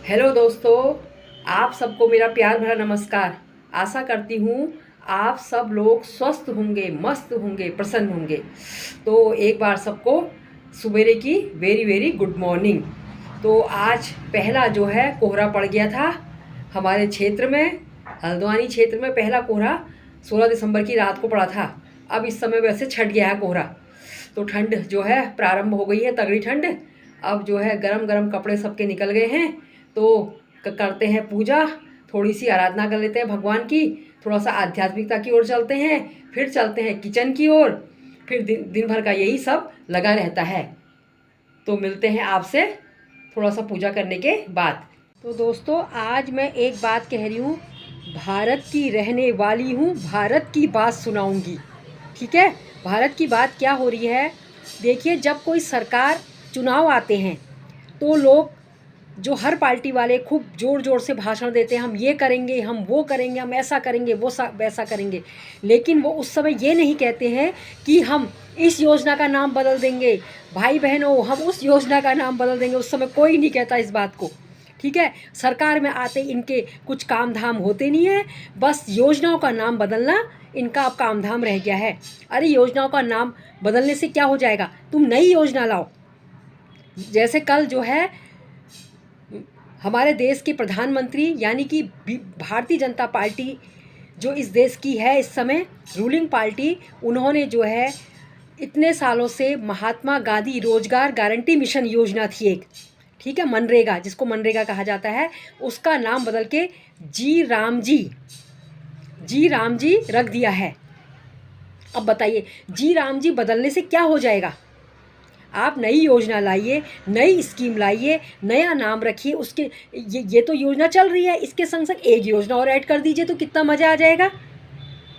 Hello दोस्तों, आप सबको मेरा प्यार भरा नमस्कार। आशा करती हूँ आप सब लोग स्वस्थ होंगे, मस्त होंगे, प्रसन्न होंगे। तो एक बार सबको सुबेरे की वेरी वेरी गुड मॉर्निंग। तो आज पहला जो है कोहरा पड़ गया था हमारे क्षेत्र में, हल्द्वानी क्षेत्र में पहला कोहरा 16 दिसंबर की रात को पड़ा था। अब इस समय वैसे छट गया है कोहरा, तो ठंड जो है प्रारंभ हो गई है, तगड़ी ठंड। अब जो है गरम गरम कपड़े सबके निकल गए हैं, तो करते हैं पूजा, थोड़ी सी आराधना कर लेते हैं भगवान की, थोड़ा सा आध्यात्मिकता की ओर चलते हैं, फिर चलते हैं किचन की ओर, फिर दिन भर का यही सब लगा रहता है। तो मिलते हैं आपसे थोड़ा सा पूजा करने के बाद। तो दोस्तों, आज मैं एक बात कह रही हूँ, भारत की रहने वाली हूँ, भारत की बात सुनाऊंगी। ठीक है, भारत की बात क्या हो रही है। देखिए, जब कोई सरकार चुनाव आते हैं तो लोग, जो हर पार्टी वाले खूब ज़ोर ज़ोर से भाषण देते हैं, हम ये करेंगे, हम वो करेंगे, हम ऐसा करेंगे, वो वैसा करेंगे। लेकिन वो उस समय ये नहीं कहते हैं कि हम इस योजना का नाम बदल देंगे, भाई बहनों हम उस योजना का नाम बदल देंगे। उस समय कोई नहीं कहता इस बात को। ठीक है, सरकार में आते इनके कुछ काम धाम होते नहीं है, बस योजनाओं का नाम बदलना इनका अब काम धाम रह गया है। अरे योजनाओं का नाम बदलने से क्या हो जाएगा, तुम नई योजना लाओ। जैसे कल जो है हमारे देश के प्रधानमंत्री, यानी कि भारतीय जनता पार्टी जो इस देश की है इस समय रूलिंग पार्टी, उन्होंने जो है इतने सालों से महात्मा गांधी रोजगार गारंटी मिशन योजना थी एक, ठीक है, मनरेगा, जिसको मनरेगा कहा जाता है, उसका नाम बदल के जी राम जी रख दिया है। अब बताइए, जी राम जी बदलने से क्या हो जाएगा। आप नई योजना लाइए, नई स्कीम लाइए, नया नाम रखिए उसके। ये तो योजना चल रही है, इसके संग संग एक योजना और ऐड कर दीजिए तो कितना मज़ा आ जाएगा।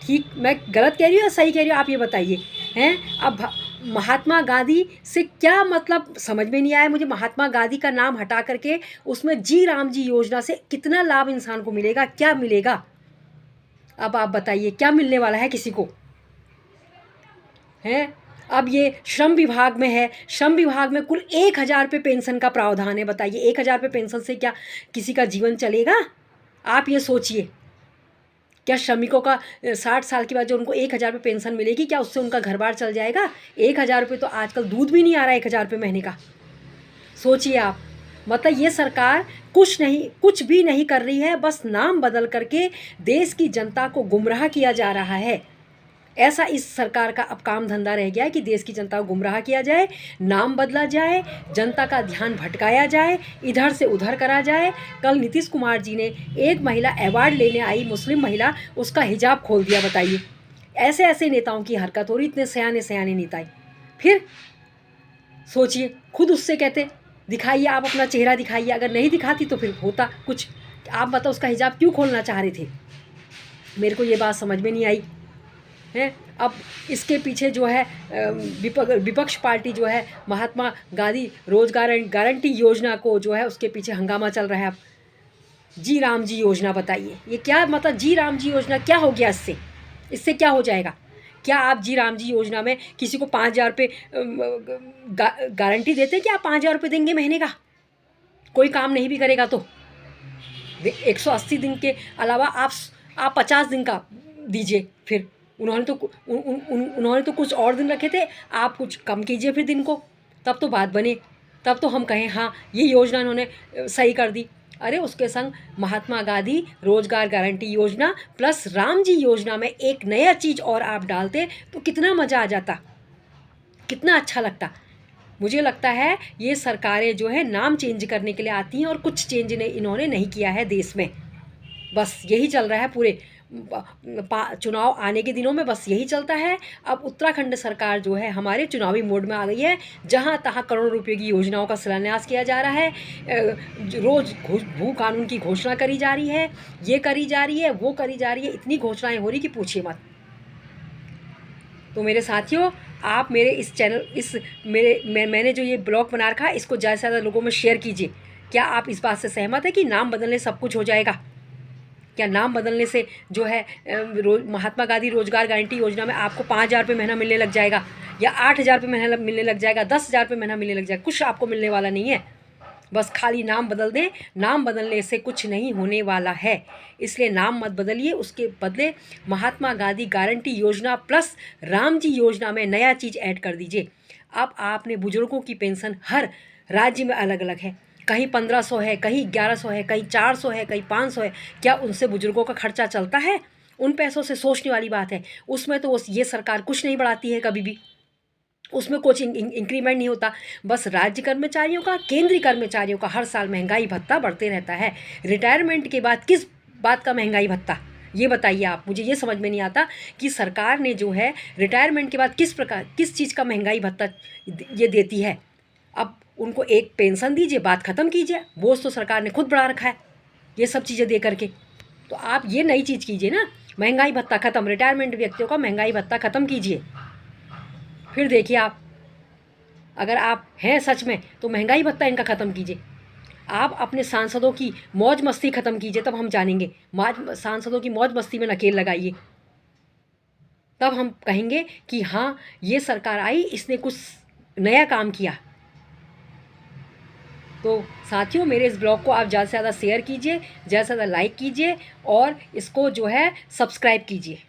ठीक, मैं गलत कह रही हूँ या सही कह रही हूँ, आप ये बताइए। हैं, अब महात्मा गांधी से क्या मतलब, समझ में नहीं आया मुझे। महात्मा गांधी का नाम हटा करके उसमें जी राम जी योजना से कितना लाभ इंसान को मिलेगा, क्या मिलेगा। अब आप बताइए क्या मिलने वाला है किसी को, हैं। अब ये श्रम विभाग में है, श्रम विभाग में कुल 1,000 रुपये पेंशन का प्रावधान है। बताइए 1,000 रुपये पेंशन से क्या किसी का जीवन चलेगा। आप ये सोचिए, क्या श्रमिकों का 60 साल के बाद जो उनको 1,000 रुपये पेंशन मिलेगी, क्या उससे उनका घर बार चल जाएगा। 1,000 रुपये तो आजकल दूध भी नहीं आ रहा है 1,000 रुपये महीने का। सोचिए आप, मतलब ये सरकार कुछ भी नहीं कर रही है, बस नाम बदल करके देश की जनता को गुमराह किया जा रहा है। ऐसा इस सरकार का अब काम धंधा रह गया है कि देश की जनता को गुमराह किया जाए, नाम बदला जाए, जनता का ध्यान भटकाया जाए, इधर से उधर करा जाए। कल नीतीश कुमार जी ने एक महिला अवार्ड लेने आई, मुस्लिम महिला, उसका हिजाब खोल दिया। बताइए, ऐसे ऐसे नेताओं की हरकत हो रही, इतने सयाने सयाने नेता। फिर सोचिए, खुद उससे कहते दिखाइए, आप अपना चेहरा दिखाइए। अगर नहीं दिखाती तो फिर होता कुछ। आप बताओ उसका हिजाब क्यों खोलना चाह रहे थे, मेरे को ये बात समझ में नहीं आई है। अब इसके पीछे जो है विपक्ष पार्टी जो है महात्मा गांधी रोजगार गारंटी योजना को जो है उसके पीछे हंगामा चल रहा है। अब जी राम जी योजना, बताइए ये क्या मतलब, जी राम जी योजना क्या हो गया, इससे क्या हो जाएगा। क्या आप जी राम जी योजना में किसी को 5,000 रुपये गारंटी देते हैं कि आप 5,000 रुपये देंगे महीने का, कोई काम नहीं भी करेगा तो। 180 दिन के अलावा आप 50 दिन का दीजिए। फिर उन्होंने तो कुछ और दिन रखे थे, आप कुछ कम कीजिए फिर दिन को, तब तो बात बने, तब तो हम कहें हाँ ये योजना इन्होंने सही कर दी। अरे उसके संग महात्मा गांधी रोजगार गारंटी योजना प्लस राम जी योजना में एक नया चीज़ और आप डालते तो कितना मज़ा आ जाता, कितना अच्छा लगता। मुझे लगता है ये सरकारें जो है नाम चेंज करने के लिए आती हैं और कुछ चेंज इन्होंने नहीं किया है देश में। बस यही चल रहा है पूरे चुनाव आने के दिनों में, बस यही चलता है। अब उत्तराखंड सरकार जो है हमारे चुनावी मोड में आ गई है, जहाँ तहाँ करोड़ों रुपए की योजनाओं का शिलान्यास किया जा रहा है, रोज़ भू कानून की घोषणा करी जा रही है, ये करी जा रही है, वो करी जा रही है, इतनी घोषणाएं हो रही कि पूछिए मत। तो मेरे साथियों, आप मेरे इस चैनल मैंने जो ये ब्लॉग बना रखा है, इसको ज़्यादा से ज़्यादा लोगों में शेयर कीजिए। क्या आप इस बात से सहमत है कि नाम बदलने सब कुछ हो जाएगा। क्या नाम बदलने से जो है महात्मा गांधी रोजगार गारंटी योजना में आपको 5,000 रुपये महीना मिलने लग जाएगा, या 8,000 रुपये महीना मिलने लग जाएगा, 10,000 रुपये महीना मिलने लग जाएगा, कुछ आपको मिलने वाला नहीं है। बस खाली नाम बदल दें, नाम बदलने से कुछ नहीं होने वाला है, इसलिए नाम मत बदलिए, उसके बदले महात्मा गांधी गारंटी योजना प्लस राम जी योजना में नया चीज़ ऐड कर दीजिए। अब आपने बुजुर्गों की पेंशन हर राज्य में अलग अलग है, कहीं 1500 है, कहीं 1100 है, कहीं 400 है, कहीं 500 है। क्या उनसे बुजुर्गों का खर्चा चलता है? उन पैसों से सोचने वाली बात है। उसमें तो ये सरकार कुछ नहीं बढ़ाती है कभी भी, उसमें कुछ इंक्रीमेंट नहीं होता। बस राज्य कर्मचारियों का, केंद्रीय कर्मचारियों का हर साल महंगाई भत्ता बढ़ते रहता है। रिटायरमेंट के बाद किस बात का महंगाई भत्ता, ये बताइए आप मुझे। ये समझ में नहीं आता कि सरकार ने जो है रिटायरमेंट के बाद किस चीज़ का महंगाई भत्ता ये देती है। अब उनको एक पेंशन दीजिए, बात ख़त्म कीजिए। बोझ तो सरकार ने खुद बढ़ा रखा है ये सब चीज़ें दे करके। तो आप ये नई चीज़ कीजिए ना, महंगाई भत्ता ख़त्म, रिटायरमेंट व्यक्तियों का महंगाई भत्ता ख़त्म कीजिए। फिर देखिए आप, अगर आप हैं सच में तो महंगाई भत्ता इनका ख़त्म कीजिए। आप अपने सांसदों की मौज मस्ती ख़त्म कीजिए, तब हम जानेंगे। सांसदों की मौज मस्ती में नकेल लगाइए, तब हम कहेंगे कि हाँ ये सरकार आई, इसने कुछ नया काम किया। तो साथियों, मेरे इस ब्लॉग को आप ज़्यादा से ज़्यादा शेयर कीजिए, ज़्यादा से ज़्यादा लाइक कीजिए और इसको जो है सब्सक्राइब कीजिए।